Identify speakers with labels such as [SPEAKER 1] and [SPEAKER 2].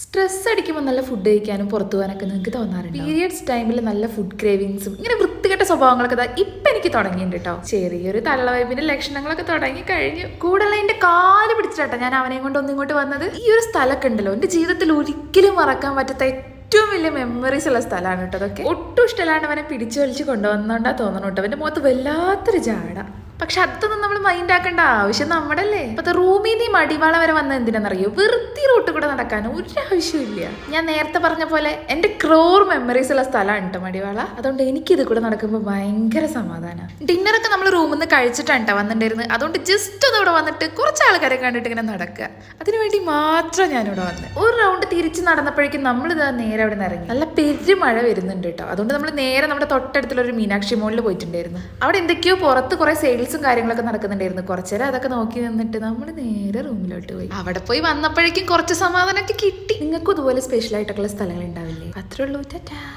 [SPEAKER 1] Stress അടിക്കുമ്പോൾ നല്ല food കഴിക്കാനും പുറത്തു പോകാനൊക്കെ നിങ്ങൾക്ക് തോന്നാറുണ്ട്? പീരിയഡ്സ് ടൈമിൽ നല്ല ഫുഡ് ക്രേവിങ്സും ഇങ്ങനെ വൃത്തികെട്ട സ്വഭാവങ്ങളൊക്കെ ഇപ്പം എനിക്ക് തുടങ്ങിയിട്ടുണ്ട് കേട്ടോ. ചെറിയൊരു തള്ളവൈപ്പിന്റെ ലക്ഷണങ്ങളൊക്കെ തുടങ്ങി കഴിഞ്ഞു. കൂടുതൽ എന്റെ കാല് പിടിച്ചിട്ടാ ഞാൻ അവനെയും കൊണ്ട് ഒന്നിങ്ങോട്ട് വന്നത്. ഈ ഒരു സ്ഥലമൊക്കെ ഉണ്ടല്ലോ എന്റെ ജീവിതത്തിൽ ഒരിക്കലും മറക്കാൻ പറ്റാത്ത ഏറ്റവും വലിയ മെമ്മറീസ് ഉള്ള സ്ഥലമാണ് കേട്ടോ. അതൊക്കെ ഒട്ടും ഇഷ്ടമല്ലാണ്ട് അവനെ പിടിച്ചു വലിച്ച് കൊണ്ടുവന്നോണ്ടാ തോന്നണം കേട്ടോ. അവന്റെ മുഖത്ത് വല്ലാത്തൊരു ജാട. പക്ഷെ അതൊന്നും നമ്മൾ മൈൻഡ് ആക്കേണ്ട ആവശ്യം നമ്മുടെ അല്ലേ. ഇപ്പത്തെ റൂമിൽ നിന്ന് ഈ മടിവാള വരെ വന്ന എന്തിനാണെന്നറിയോ? വെറുതെ റൂട്ട് കൂടെ നടക്കാൻ ഒരു ആവശ്യമില്ല. ഞാൻ നേരത്തെ പറഞ്ഞ പോലെ എന്റെ ക്രോർ മെമ്മറീസ് ഉള്ള സ്ഥലമാണ് കേട്ടോ മടിവാള. അതുകൊണ്ട് എനിക്കിത് കൂടെ നടക്കുമ്പോൾ ഭയങ്കര സമാധാനം. ഡിന്നറൊക്കെ നമ്മൾ റൂമിൽ നിന്ന് കഴിച്ചിട്ടാണ് കേട്ടോ വന്നിട്ടുണ്ടായിരുന്നത്. അതുകൊണ്ട് ജസ്റ്റ് ഒന്ന് ഇവിടെ വന്നിട്ട് കുറച്ച് ആൾക്കാരെ കണ്ടിട്ട് ഇങ്ങനെ നടക്കുക. അതിനുവേണ്ടി മാത്രം ഞാനിവിടെ വന്നത്. ഒരു റൗണ്ട് തിരിച്ച് നടന്നപ്പോഴേക്കും നമ്മൾ ഇതാ നേരെ അവിടെ നിന്ന് ഇറങ്ങി. നല്ല പെരുമഴ വരുന്നുണ്ട് കേട്ടോ. അതുകൊണ്ട് നമ്മൾ നേരെ നമ്മുടെ തൊട്ടടുത്തുള്ള ഒരു മീനാക്ഷി മോളിൽ പോയിട്ടുണ്ടായിരുന്നു. അവിടെ എന്തൊക്കെയോ പുറത്ത് കുറെ സെയിൽസും കാര്യങ്ങളൊക്കെ നടക്കുന്നുണ്ടായിരുന്നു. കുറച്ചേരം അതൊക്കെ നോക്കി നിന്നിട്ട് നമ്മൾ നേരെ റൂമിലോട്ട് പോയി. അവിടെ പോയി വന്നപ്പോഴേക്കും കുറച്ച് സമാധാനമൊക്കെ കിട്ടി. നിങ്ങൾക്കും ഇതുപോലെ സ്പെഷ്യൽ ആയിട്ടുള്ള സ്ഥലങ്ങൾ ഉണ്ടാവില്ലേ? അത്രേ ഉള്ളൂ. ടാറ്റാ.